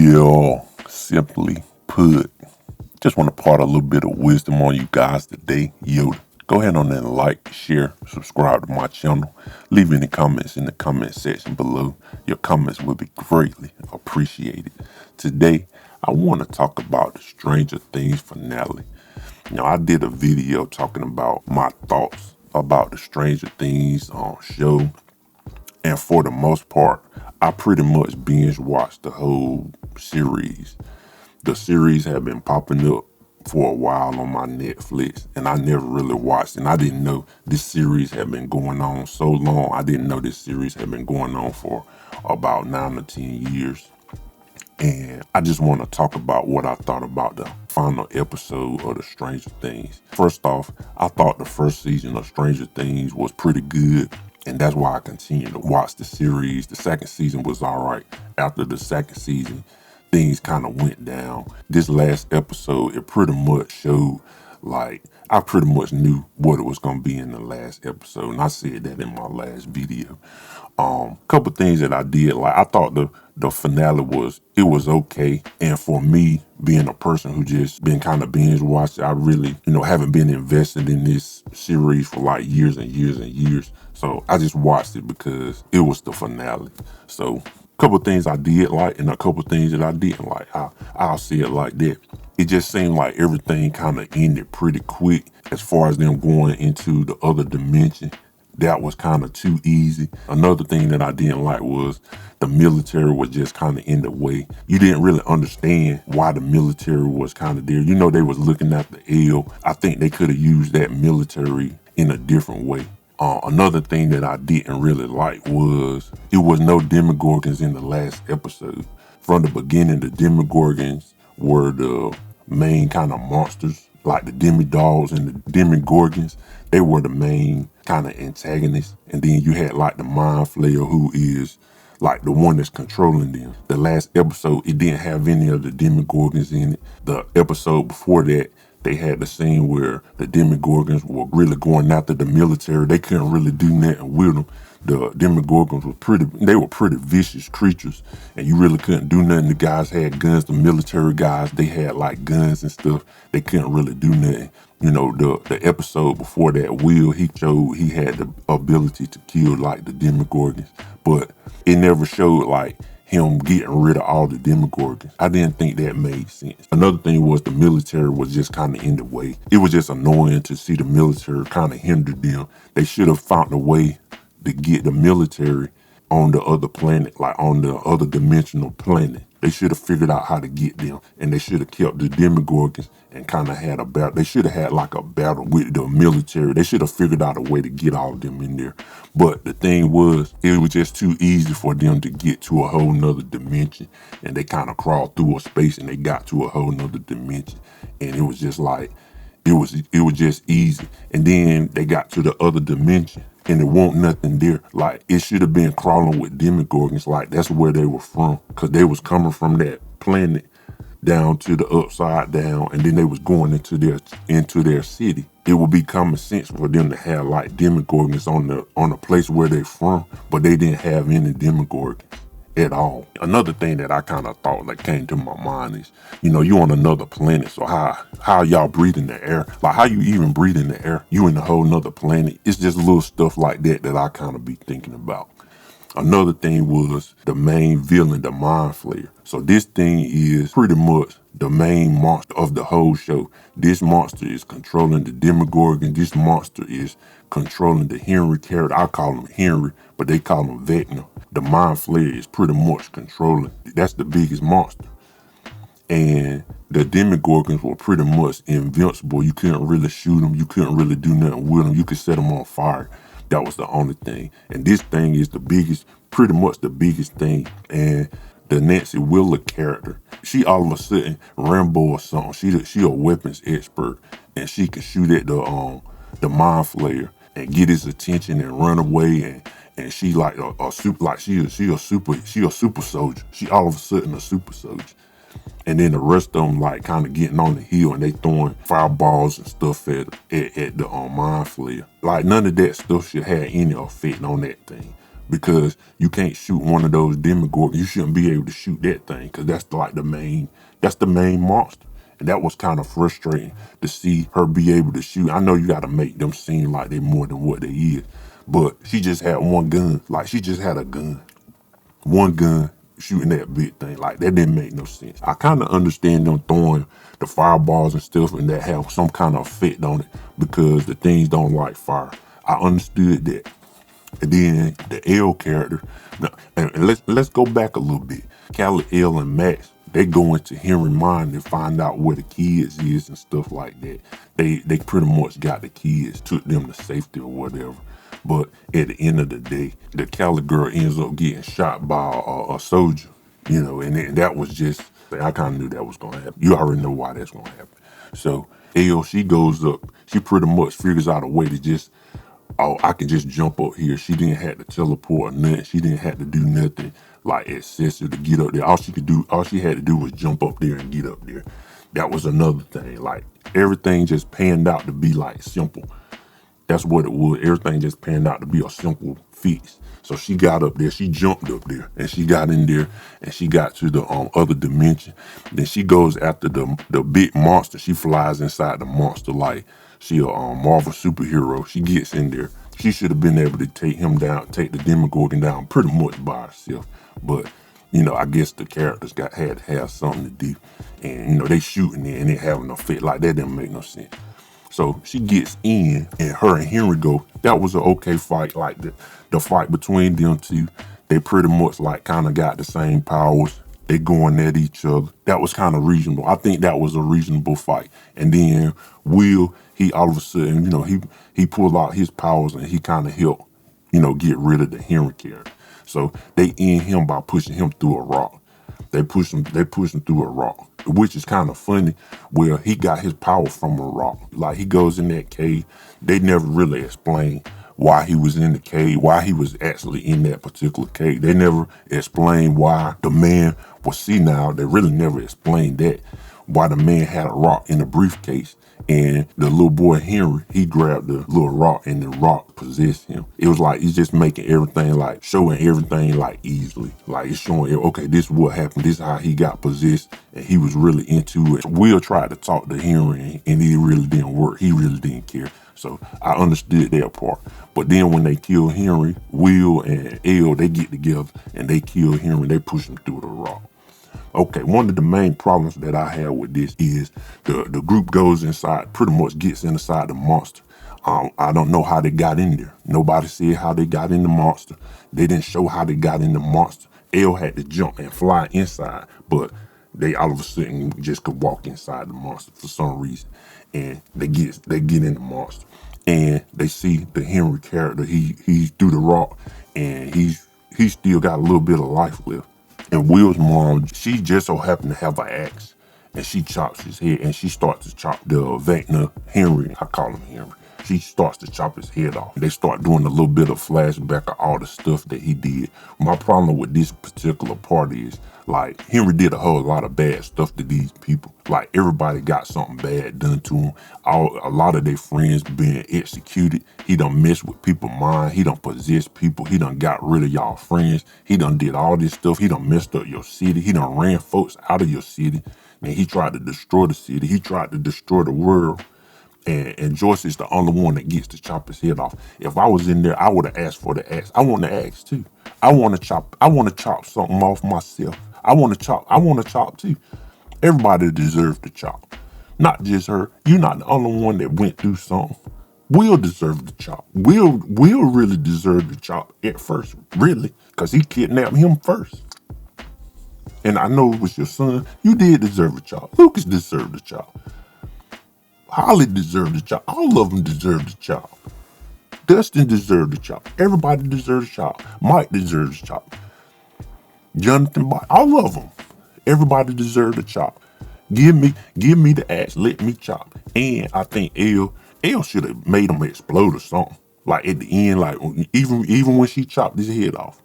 Yeah, simply put, just want to part a little bit of wisdom on you guys today. Yo, go ahead on and like, share, subscribe to my channel. Leave any comments in the comment section below. Your comments will be greatly appreciated. Today, I want to talk about the Stranger Things finale. I did a video talking about my thoughts about the Stranger Things show. And for the most part, I pretty much binge watched the whole series. The series had been popping up for a while on my Netflix, and I never really watched, and I didn't know this series had been going on so long. I didn't know this series had been going on for about 9 or 10 years. And I just want to talk about what I thought about the final episode of the Stranger Things. First off, I thought the first season of Stranger Things was pretty good, and that's why I continued to watch the series. The second season was all right. After the second season, things kind of went down. This last episode, it pretty much showed, like, I pretty much knew what it was going to be in the last episode, and I said that in my last video. Couple things that I did, like, I thought the finale was okay, and for me, being a person who just been kind of binge watching, I really, haven't been invested in this series for like years and years and years. So I just watched it because it was the finale. So couple things I did like and a couple things that I didn't like. I'll say it like that. It just seemed like everything kind of ended pretty quick as far as them going into the other dimension. That was kind of too easy. Another thing that I didn't like was the military was just kind of in the way. You didn't really understand why the military was kind of there. They was looking at the L. I think they could have used that military in a different way. Another thing that I didn't really like was it was no Demogorgons in the last episode. From the beginning, the Demogorgons were the main kind of monsters, like the Demi-Dogs and the Demogorgons. They were the main kind of antagonists. And then you had like the Mind Flayer, who is like the one that's controlling them. The last episode, it didn't have any of the Demogorgons in it. The episode before that, they had the scene where the Demogorgons were really going after the military. They couldn't really do nothing with them. The Demogorgons were pretty vicious creatures, and you really couldn't do nothing. The guys had guns, the military guys, they had like guns and stuff. They couldn't really do nothing. The episode before that, Will, he showed he had the ability to kill like the Demogorgons, but it never showed like him getting rid of all the Demogorgons. I didn't think that made sense. Another thing was the military was just kind of in the way. It was just annoying to see the military kind of hinder them. They should have found a way to get the military on the other planet, like on the other dimensional planet. They should have figured out how to get them, and they should have kept the Demogorgons and kind of had a battle. They should have had like a battle with the military. They should have figured out a way to get all of them in there. But the thing was, it was just too easy for them to get to a whole nother dimension, and they kind of crawled through a space and they got to a whole nother dimension, and it was just like, it was just easy. And then they got to the other dimension, and it wasn't nothing there. Like, it should have been crawling with Demogorgons. Like, that's where they were from, because they was coming from that planet down to the upside down, and then they was going into their city. It would be common sense for them to have like Demogorgons on the place where they're from, but they didn't have any Demogorgons at all. Another thing that I kind of thought that came to my mind is, you on another planet, so how y'all breathe in the air? Like, how you even breathe in the air? You in a whole nother planet. It's just little stuff like that I kind of be thinking about. Another thing was the main villain, the Mind Flayer. So this thing is pretty much the main monster of the whole show. This monster is controlling the Demogorgon. This monster is controlling the Henry character. I call him Henry, but they call him Vecna. The Mind Flayer is pretty much controlling. That's the biggest monster. And the Demogorgons were pretty much invincible. You couldn't really shoot them. You couldn't really do nothing with them. You could set them on fire. That was the only thing. And this thing is the biggest, pretty much the biggest thing. And the Nancy Wheeler character, she all of a sudden Rambo or something. She a weapons expert, and she can shoot at the Mind Flayer and get his attention and run away. And she like a super, like she a super soldier. She all of a sudden a super soldier. And then the rest of them like kind of getting on the hill, and they throwing fireballs and stuff at the Mind Flayer. Like, none of that stuff should have any effect on that thing. because you can't shoot one of those demogorgons. You shouldn't be able to shoot that thing because that's like that's the main monster. And that was kind of frustrating to see her be able to shoot. I know you got to make them seem like they're more than what they is, but she just had one gun. Like she just had a gun, one gun shooting that big thing. Like that didn't make no sense. I kind of understand them throwing the fireballs and stuff and that have some kind of effect on it because the things don't like fire. I understood that. And then the L character. Now, and let's go back a little bit. Callie, L, and Max, they go into Henry mind and find out where the kids is and stuff like that. They pretty much got the kids, took them to safety or whatever. But at the end of the day, the Callie girl ends up getting shot by a soldier, and that was just, I kind of knew that was going to happen. You already know why that's going to happen. So L, she goes up, she pretty much figures out a way to just, oh, I can just jump up here. She didn't have to teleport or nothing. She didn't have to do nothing like excessive to get up there. All she had to do was jump up there and get up there. That was another thing. Like everything just panned out to be like simple. That's what it was. Everything just panned out to be a simple fix. So she got up there, she jumped up there, and she got in there, and she got to the other dimension. Then she goes after the big monster. She flies inside the monster like she a Marvel superhero. She gets in there. She should have been able to take him down, take the Demogorgon down pretty much by herself. But I guess the characters had to have something to do, and they shooting there and they having a fit like that didn't make no sense. So she gets in, and her and Henry go. That was an okay fight. Like the fight between them two, they pretty much like kind of got the same powers. They going at each other. That was kind of reasonable. I think that was a reasonable fight. And then Will, he all of a sudden, he pulled out his powers and he kind of helped, get rid of the Henry character. So they end him by pushing him through a rock. They push him through a rock, which is kind of funny. Where he got his power from a rock. Like he goes in that cave. They never really explain why he was in the cave, why he was actually in that particular cave. They never explained why the man was senile. They really never explained that. Why the man had a rock in a briefcase. And the little boy Henry, he grabbed the little rock and the rock possessed him. It was like he's just making everything like showing everything like easily. Like it's showing, okay, this is what happened. This is how he got possessed, and he was really into it. Will tried to talk to Henry, and it really didn't work. He really didn't care. So I understood that part. But then when they kill Henry, Will and Elle, they get together and they kill Henry. They push him through the rock. Okay, one of the main problems that I have with this is the group goes inside, pretty much gets inside the monster. I don't know how they got in there. Nobody said how they got in the monster. They didn't show how they got in the monster. Elle had to jump and fly inside, but they all of a sudden just could walk inside the monster for some reason. And they get in the monster. And they see the Henry character, he's through the rock, and he's still got a little bit of life left. And Will's mom, she just so happened to have an axe, and she chops his head, and she starts to chop the Vecna Henry. I call him Henry. She starts to chop his head off. They start doing a little bit of flashback of all the stuff that he did. My problem with this particular part is, like, Henry did a whole lot of bad stuff to these people. Like, everybody got something bad done to him. A lot of their friends being executed. He done messed with people's mind. He done possessed people. He done got rid of y'all friends. He done did all this stuff. He done messed up your city. He done ran folks out of your city. And he tried to destroy the city. He tried to destroy the world. And Joyce is the only one that gets to chop his head off. If I was in there, I would have asked for the axe. I want the axe too. I want to chop something off myself. I want to chop too. Everybody deserves to chop. Not just her. You're not the only one that went through something. Will deserve to chop. Will really deserve to chop at first, really, because he kidnapped him first. And I know it was your son. You did deserve a chop. Lucas deserved a chop. Holly deserved a chop. All of them deserved a chop. Dustin deserved a chop. Everybody deserves a chop. Mike deserves a chop. Jonathan, all of them. Everybody deserved a chop. Give me the axe. Let me chop. And I think Elle should have made him explode or something. Like at the end, like even when she chopped his head off,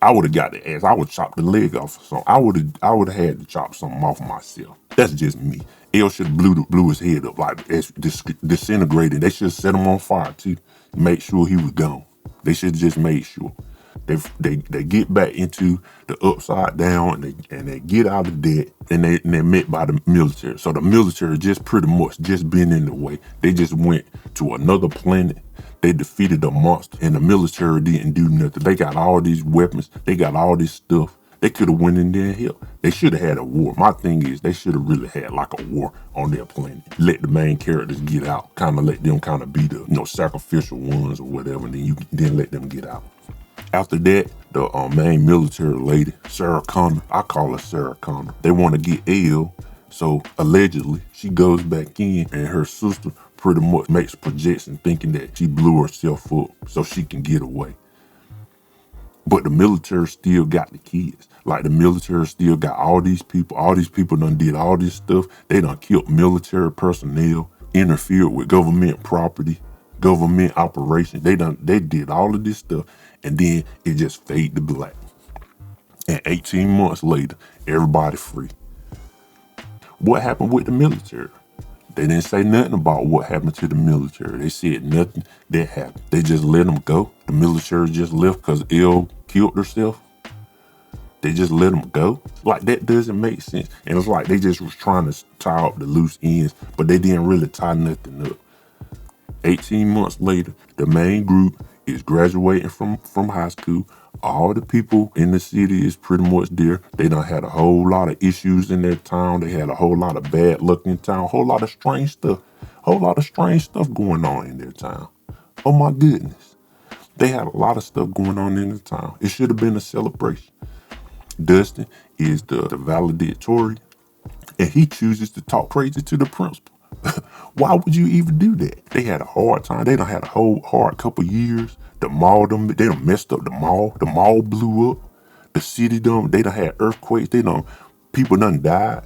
I would have got the axe. I would chop the leg off or something. I would have had to chop something off myself. That's just me. Elle should have blew his head up, like it's disintegrated. They should have set him on fire too. Make sure he was gone. They should have just made sure. They get back into the upside down, and they get out of debt, and they're met by the military. So the military just pretty much just been in the way. They just went to another planet. They defeated a monster, and the military didn't do nothing. They got all these weapons. They got all this stuff. They could have went in there and helped. They should have had a war. My thing is, they should have really had like a war on their planet. Let the main characters get out. Kind of let them kind of be the sacrificial ones or whatever. And then you then let them get out. After that, the main military lady, Sarah Connor, I call her Sarah Connor. They want to get Elle, so allegedly she goes back in, and her sister pretty much makes projections thinking that she blew herself up so she can get away. But the military still got the kids. Like the military still got all these people. All these people done did all this stuff. They done killed military personnel, interfered with government property, government operations. They did all of this stuff, and then it just fade to black. And 18 months later, everybody free. What happened with the military? They didn't say nothing about what happened to the military. They said nothing that happened. They just let them go. The military just left because Elle killed herself. They just let them go. Like, that doesn't make sense. And it's like they just was trying to tie up the loose ends, but they didn't really tie nothing up. 18 months later, the main group is graduating from high school. All the people in the city is pretty much there. They done had a whole lot of issues in their town. They had a whole lot of bad luck in town. A whole lot of strange stuff. Whole lot of strange stuff going on in their town. Oh my goodness. They had a lot of stuff going on in the town. It should have been a celebration. Dustin is the valedictorian, and he chooses to talk crazy to the principal. Why would you even do that? They had a hard time. They done had a whole hard couple years. The mall, they done messed up the mall. The mall blew up. The city they done had earthquakes. People done died.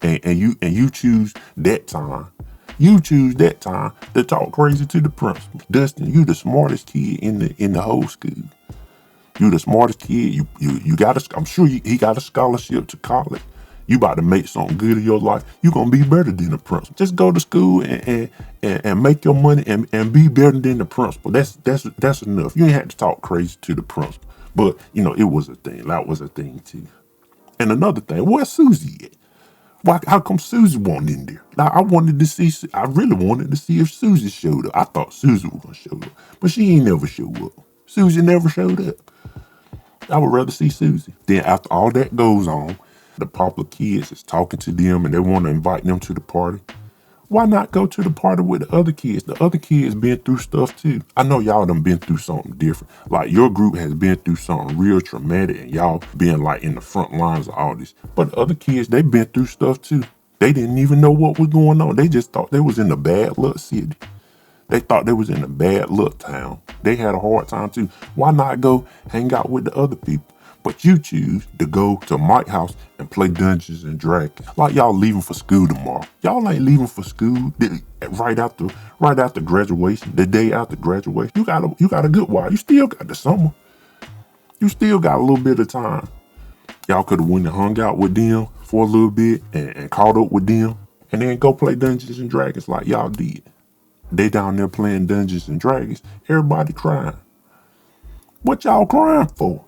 And you choose that time. You choose that time to talk crazy to the principal. Dustin, you the smartest kid in the whole school. You the smartest kid. You got I'm sure he got a scholarship to college. You about to make something good of your life. You gonna be better than the principal. Just go to school and make your money and be better than the principal. That's enough. You ain't had to talk crazy to the principal. But it was a thing. That was a thing too. And another thing, where's Susie at? Why? How come Susie wasn't in there? Now, I really wanted to see if Susie showed up. I thought Susie was gonna show up, but she ain't never show up. Susie never showed up. I would rather see Susie. Then after all that goes on, the popular kids is talking to them and they want to invite them to the party. Why not go to the party with the other kids? The other kids been through stuff too. I know y'all done been through something different. Like your group has been through something real traumatic and y'all been like in the front lines of all this. But the other kids, they been through stuff too. They didn't even know what was going on. They just thought they was in a bad luck city. They thought they was in a bad luck town. They had a hard time too. Why not go hang out with the other people? But you choose to go to Mike's house and play Dungeons and Dragons. Like y'all leaving for school tomorrow. Y'all ain't leaving for school right after graduation, the day after graduation. You got a good while. You still got the summer. You still got a little bit of time. Y'all could have went and hung out with them for a little bit and caught up with them and then go play Dungeons and Dragons like y'all did. They down there playing Dungeons and Dragons. Everybody crying. What y'all crying for?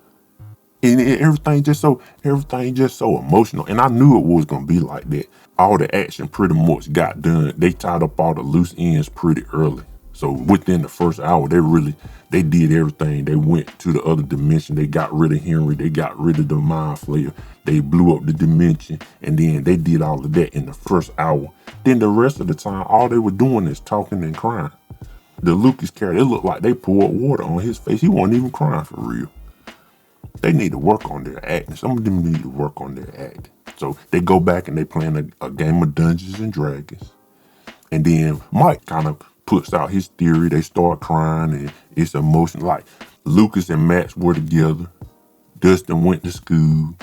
And everything just so emotional. And I knew it was gonna be like that. All the action pretty much got done. They tied up all the loose ends pretty early. So within the first hour, they did everything. They went to the other dimension. They got rid of Henry. They got rid of the Mind Flayer. They blew up the dimension. And then they did all of that in the first hour. Then the rest of the time, all they were doing is talking and crying. The Lucas character, it looked like they poured water on his face. He wasn't even crying for real. They need to work on their acting. Some of them need to work on their acting. So they go back and they playing a game of Dungeons and Dragons. And then Mike kind of puts out his theory. They start crying and it's emotional. Like Lucas and Max were together. Dustin went to school.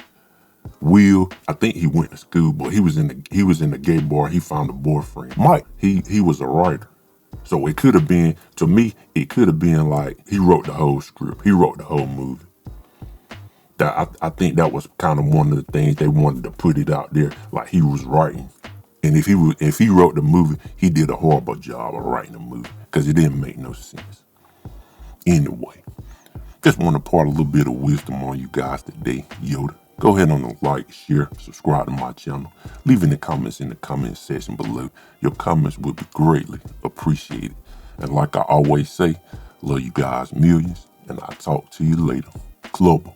Will, I think he went to school, but he was in the gay bar. He found a boyfriend. Mike, he was a writer. So it could have been, to me, it could have been like he wrote the whole script. He wrote the whole movie. I think that was kind of one of the things they wanted to put it out there, like he was writing. And if he wrote the movie, he did a horrible job of writing the movie because it didn't make no sense. Anyway, Just want to impart a little bit of wisdom on you guys today, Yoda. Go ahead and like, share, subscribe to my channel. Leave any comments in the comment section below. Your comments will be greatly appreciated. And like I always say, love you guys millions, and I'll talk to you later. Club.